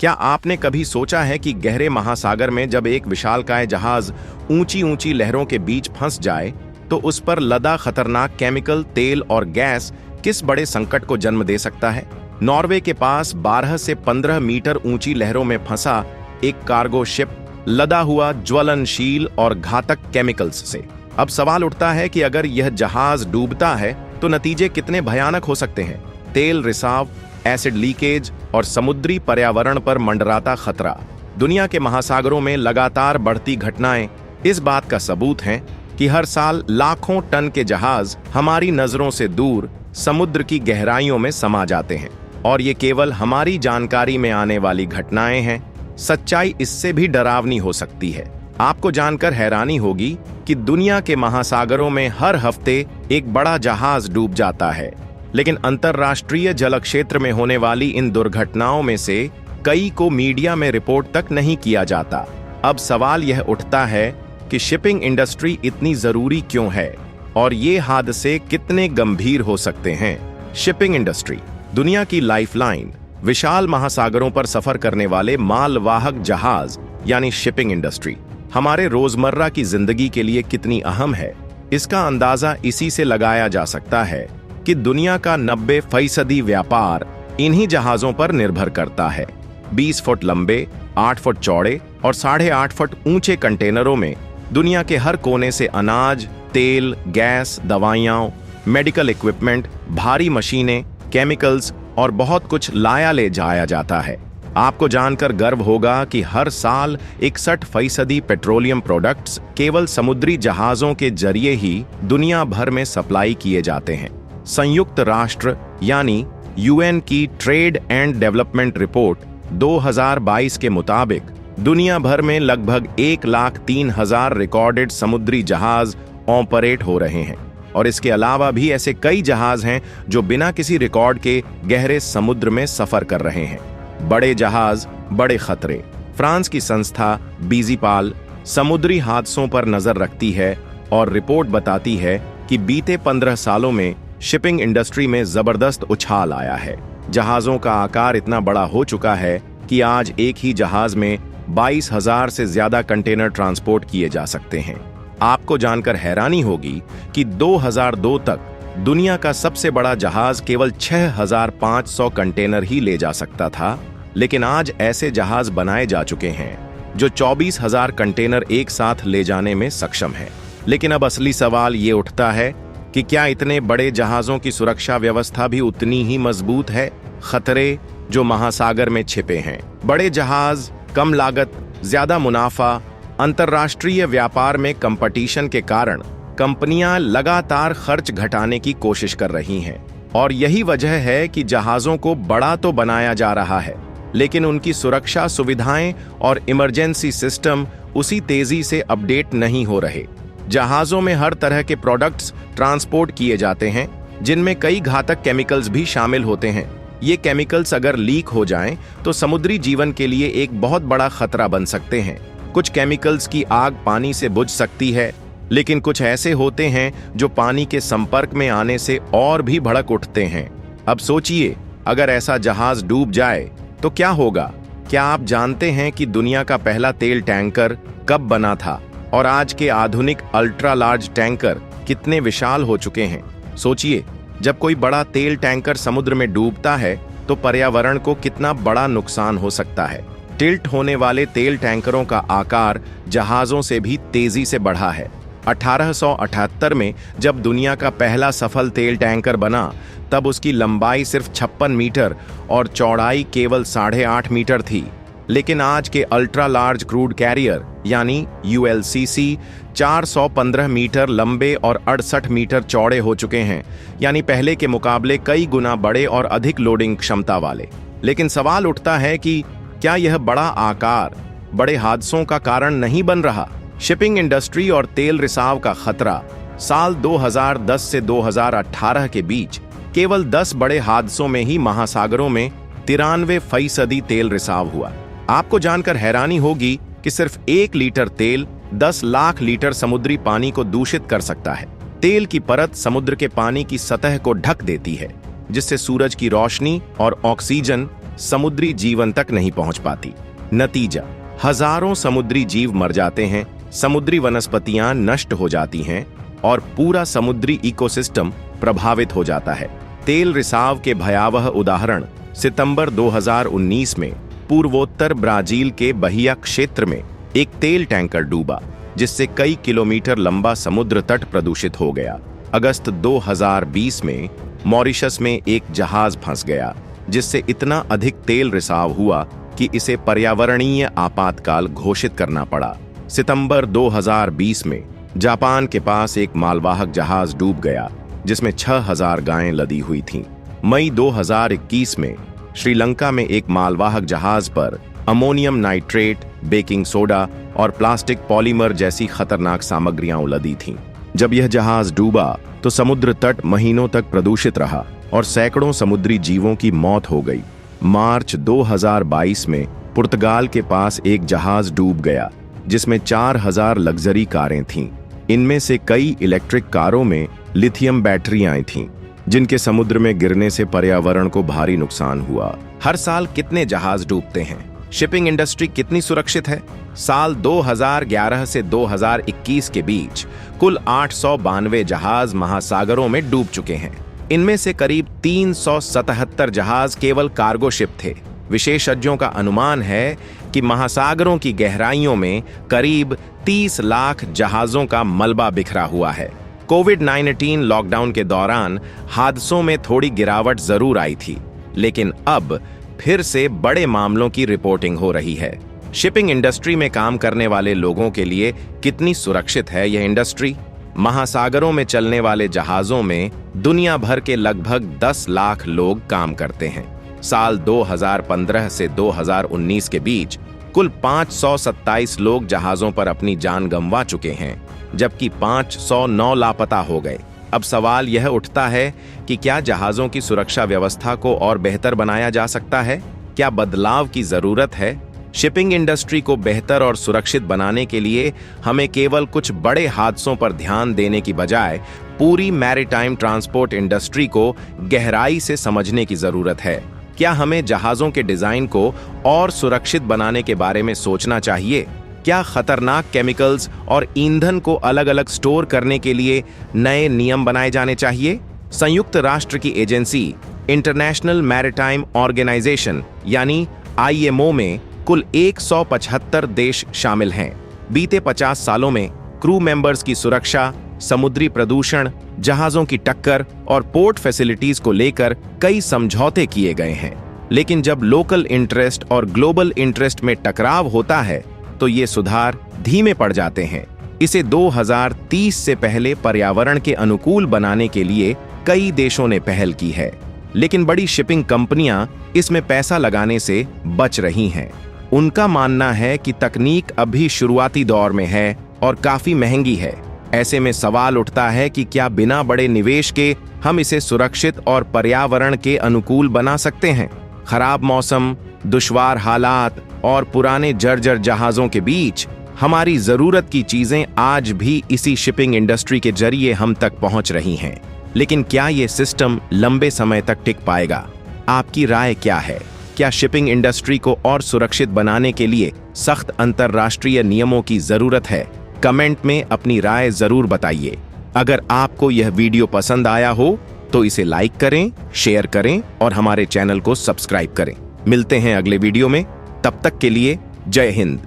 क्या आपने कभी सोचा है कि गहरे महासागर में जब एक विशालकाय जहाज ऊंची ऊंची लहरों के बीच फंस जाए तो उस पर लदा खतरनाक केमिकल, तेल और गैस किस बड़े संकट को जन्म दे सकता है। नॉर्वे के पास 12 से 15 मीटर ऊंची लहरों में फंसा एक कार्गो शिप लदा हुआ ज्वलनशील और घातक केमिकल्स से। अब सवाल उठता है कि अगर यह जहाज डूबता है तो नतीजे कितने भयानक हो सकते हैं। तेल रिसाव, एसिड लीकेज और समुद्री पर्यावरण पर मंडराता खतरा। दुनिया के महासागरों में लगातार बढ़ती घटनाएं इस बात का सबूत हैं कि हर साल लाखों टन के जहाज हमारी नजरों से दूर समुद्र की गहराइयों में समा जाते हैं। और ये केवल हमारी जानकारी में आने वाली घटनाएं हैं। सच्चाई इससे भी डरावनी हो सकती है। आपको जानकर हैरानी होगी कि दुनिया के महासागरों में हर हफ्ते एक बड़ा जहाज डूब जाता है, लेकिन अंतर्राष्ट्रीय जल क्षेत्र में होने वाली इन दुर्घटनाओं में से कई को मीडिया में रिपोर्ट तक नहीं किया जाता। अब सवाल यह उठता है कि शिपिंग इंडस्ट्री इतनी जरूरी क्यों है और ये हादसे कितने गंभीर हो सकते हैं। शिपिंग इंडस्ट्री दुनिया की लाइफलाइन। विशाल महासागरों पर सफर करने वाले मालवाहक जहाज यानी शिपिंग इंडस्ट्री हमारे रोजमर्रा की जिंदगी के लिए कितनी अहम है, इसका अंदाजा इसी से लगाया जा सकता है कि दुनिया का 90% व्यापार इन्हीं जहाजों पर निर्भर करता है। 20 फुट लंबे, 8 फुट चौड़े और 8.5 फुट ऊंचे कंटेनरों में दुनिया के हर कोने से अनाज, तेल, गैस, दवाइयां, मेडिकल इक्विपमेंट, भारी मशीनें, केमिकल्स और बहुत कुछ लाया ले जाया जाता है। आपको जानकर गर्व होगा कि हर साल 61% पेट्रोलियम प्रोडक्ट्स केवल समुद्री जहाजों के जरिए ही दुनिया भर में सप्लाई किए जाते हैं। संयुक्त राष्ट्र यानी यूएन की ट्रेड एंड डेवलपमेंट रिपोर्ट 2022 के मुताबिक दुनिया भर में लगभग 1,03,000 रिकॉर्डेड समुद्री जहाज ऑपरेट हो रहे हैं। और इसके अलावा भी ऐसे कई जहाज हैं जो बिना किसी रिकॉर्ड के गहरे समुद्र में सफर कर रहे हैं। बड़े जहाज, बड़े खतरे। फ्रांस की संस्था बीजीपाल समुद्री हादसों पर नजर रखती है और रिपोर्ट बताती है कि बीते 15 सालों में शिपिंग इंडस्ट्री में जबरदस्त उछाल आया है। जहाजों का आकार इतना बड़ा हो चुका है कि आज एक ही जहाज में 22,000 से ज्यादा कंटेनर ट्रांसपोर्ट किए जा सकते हैं। आपको जानकर हैरानी होगी कि 2002 तक दुनिया का सबसे बड़ा जहाज केवल 6,500 कंटेनर ही ले जा सकता था, लेकिन आज ऐसे जहाज बनाए जा चुके हैं जो 24,000 कंटेनर एक साथ ले जाने में सक्षम है। लेकिन अब असली सवाल ये उठता है कि क्या इतने बड़े जहाजों की सुरक्षा व्यवस्था भी उतनी ही मजबूत है। खतरे जो महासागर में छिपे हैं। बड़े जहाज, कम लागत, ज्यादा मुनाफा। अंतर्राष्ट्रीय व्यापार में कंपटीशन के कारण कंपनियां लगातार खर्च घटाने की कोशिश कर रही हैं और यही वजह है कि जहाजों को बड़ा तो बनाया जा रहा है, लेकिन उनकी सुरक्षा सुविधाएं और इमरजेंसी सिस्टम उसी तेजी से अपडेट नहीं हो रहे। जहाजों में हर तरह के प्रोडक्ट्स ट्रांसपोर्ट किए जाते हैं, जिनमें कई घातक केमिकल्स भी शामिल होते हैं। ये केमिकल्स अगर लीक हो जाएं तो समुद्री जीवन के लिए एक बहुत बड़ा खतरा बन सकते हैं। कुछ केमिकल्स की आग पानी से बुझ सकती है, लेकिन कुछ ऐसे होते हैं जो पानी के संपर्क में आने से और भी भड़क उठते हैं। अब सोचिए, अगर ऐसा जहाज डूब जाए तो क्या होगा। क्या आप जानते हैं कि दुनिया का पहला तेल टैंकर कब बना था और आज के आधुनिक अल्ट्रा लार्ज टैंकर कितने विशाल हो चुके हैं। सोचिए, जब कोई बड़ा तेल टैंकर समुद्र में डूबता है तो पर्यावरण को कितना बड़ा नुकसान हो सकता है। टिल्ट होने वाले तेल टैंकरों का आकार जहाजों से भी तेजी से बढ़ा है। 1878 में जब दुनिया का पहला सफल तेल टैंकर बना, तब उसकी लंबाई सिर्फ 56 मीटर और चौड़ाई केवल 8.5 मीटर थी। लेकिन आज के अल्ट्रा लार्ज क्रूड कैरियर यानी यूएलसीसी 415 मीटर लंबे और 68 मीटर चौड़े हो चुके हैं, यानी पहले के मुकाबले कई गुना बड़े और अधिक लोडिंग क्षमता वाले। लेकिन सवाल उठता है कि क्या यह बड़ा आकार बड़े हादसों का कारण नहीं बन रहा। शिपिंग इंडस्ट्री और तेल रिसाव का खतरा। साल 2010 से 2018 के बीच केवल 10 बड़े हादसों में ही महासागरों में 93% तेल रिसाव हुआ। आपको जानकर हैरानी होगी कि सिर्फ 1 लीटर तेल 10 लाख लीटर समुद्री पानी को दूषित कर सकता है। तेल की परत समुद्र के पानी की सतह को ढक देती है, जिससे सूरज की रोशनी और ऑक्सीजन समुद्री जीवन तक नहीं पहुंच पाती। नतीजा, हजारों समुद्री जीव मर जाते हैं, समुद्री वनस्पतियां नष्ट हो जाती हैं और पूरा समुद्री इकोसिस्टम प्रभावित हो जाता है। तेल रिसाव के भयावह उदाहरण सितंबर 2019 में पूर्वोत्तर ब्राजील के बहिया क्षेत्र में एक तेल टैंकर डूबा, जिससे कई किलोमीटर लंबा समुद्र तट प्रदूषित हो गया। अगस्त 2020 में मॉरिशस में एक जहाज फंस गया, जिससे इतना अधिक तेल रिसाव हुआ कि इसे पर्यावरणीय आपातकाल घोषित करना पड़ा। सितंबर 2020 में जापान के पास एक मालवाहक जहाज डूब गया, जिसमें 6000 गायें लदी हुई थीं। मई 2021 में श्रीलंका में एक मालवाहक जहाज पर अमोनियम नाइट्रेट, बेकिंग सोडा और प्लास्टिक पॉलीमर जैसी खतरनाक सामग्रियां उलदी थीं। जब यह जहाज डूबा तो समुद्र तट महीनों तक प्रदूषित रहा और सैकड़ों समुद्री जीवों की मौत हो गई। मार्च 2022 में पुर्तगाल के पास एक जहाज डूब गया, जिसमें 4000 लग्जरी कारें थीं। इनमें से कई इलेक्ट्रिक कारों में लिथियम बैटरियां थीं, जिनके समुद्र में गिरने से पर्यावरण को भारी नुकसान हुआ। हर साल कितने जहाज डूबते हैं? शिपिंग इंडस्ट्री कितनी सुरक्षित है? साल 2011 से 2021 के बीच कुल 892 जहाज महासागरों में डूब चुके हैं। इनमें से करीब 377 जहाज केवल कार्गो शिप थे। विशेषज्ञों का अनुमान है कि महासागरों की गहराइयों में करीब 30 लाख जहाजों का मलबा बिखरा हुआ है। कोविड-19 लॉकडाउन के दौरान हादसों में थोड़ी गिरावट जरूर आई थी, लेकिन अब फिर से बड़े मामलों की रिपोर्टिंग हो रही है। शिपिंग इंडस्ट्री में काम करने वाले लोगों के लिए कितनी सुरक्षित है यह इंडस्ट्री? महासागरों में चलने वाले जहाजों में दुनिया भर के लगभग 10 लाख लोग काम करते हैं। साल 2015 से 2019 के बीच कुल 527 लोग जहाजों पर अपनी जान गंवा चुके हैं, जबकि 509 लापता हो गए। अब सवाल यह उठता है कि क्या जहाजों की सुरक्षा व्यवस्था को और बेहतर बनाया जा सकता है? क्या बदलाव की जरूरत है? शिपिंग इंडस्ट्री को बेहतर और सुरक्षित बनाने के लिए हमें केवल कुछ बड़े हादसों पर ध्यान देने की बजाय पूरी मैरीटाइम ट्रांसपोर्ट इंडस्ट्री को गहराई से समझने की जरूरत है। क्या हमें जहाजों के डिजाइन को और सुरक्षित बनाने के बारे में सोचना चाहिए? क्या खतरनाक केमिकल्स और ईंधन को अलग अलग स्टोर करने के लिए नए नियम बनाए जाने चाहिए? संयुक्त राष्ट्र की एजेंसी इंटरनेशनल मैरीटाइम ऑर्गेनाइजेशन यानी IMO में कुल 175 देश शामिल हैं। बीते 50 सालों में क्रू मेंबर्स की सुरक्षा, समुद्री प्रदूषण, जहाजों की टक्कर और पोर्ट फैसिलिटीज को लेकर कई समझौते किए गए हैं। लेकिन जब लोकल इंटरेस्ट और ग्लोबल इंटरेस्ट में टकराव होता है तो ये सुधार धीमे पड़ जाते हैं। इसे 2030 से पहले पर्यावरण के अनुकूल बनाने के लिए कई देशों ने पहल की है, लेकिन बड़ी शिपिंग कंपनियां इसमें पैसा लगाने से बच रही हैं। उनका मानना है कि तकनीक अभी शुरुआती दौर में है और काफी महंगी है। ऐसे में सवाल उठता है कि क्या बिना बड़े निवेश के हम इसे सुरक्षित और पर्यावरण के अनुकूल बना सकते हैं? खराब मौसम, दुश्वार हालात और पुराने जर्जर जहाजों के बीच हमारी जरूरत की चीजें आज भी इसी शिपिंग इंडस्ट्री के जरिए हम तक पहुंच रही हैं। लेकिन क्या ये सिस्टम लंबे समय तक टिक पाएगा? आपकी राय क्या है? क्या शिपिंग इंडस्ट्री को और सुरक्षित बनाने के लिए सख्त अंतर्राष्ट्रीय नियमों की जरूरत है? कमेंट में अपनी राय जरूर बताइए। अगर आपको यह वीडियो पसंद आया हो तो इसे लाइक करें, शेयर करें और हमारे चैनल को सब्सक्राइब करें। मिलते हैं अगले वीडियो में। तब तक के लिए जय हिंद।